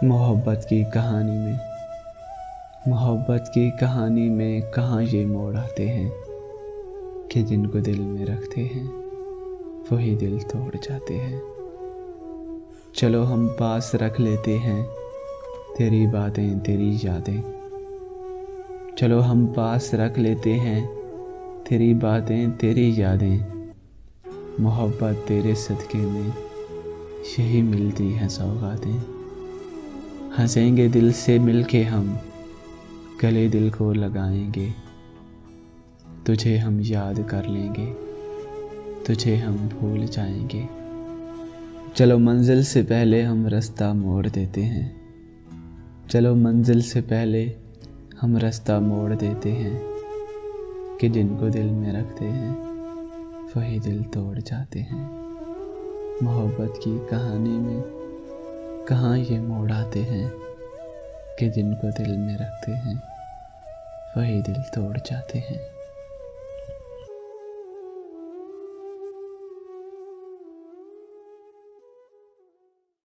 मोहब्बत की कहानी में कहाँ ये मोड़ आते हैं कि जिनको दिल में रखते हैं वही दिल तोड़ जाते हैं। चलो हम पास रख लेते हैं तेरी बातें तेरी यादें। चलो हम पास रख लेते हैं तेरी बातें तेरी यादें। मोहब्बत तेरे सदके में यही मिलती हैं सौगातें। हंसेंगे दिल से मिलके हम, गले दिल को लगाएंगे। तुझे हम याद कर लेंगे, तुझे हम भूल जाएंगे। चलो मंजिल से पहले हम रास्ता मोड़ देते हैं। चलो मंजिल से पहले हम रास्ता मोड़ देते हैं कि जिनको दिल में रखते हैं वही दिल तोड़ जाते हैं। मोहब्बत की कहानी में कहाँ ये मोड़ आते हैं कि जिनको दिल में रखते हैं वही दिल तोड़ जाते हैं।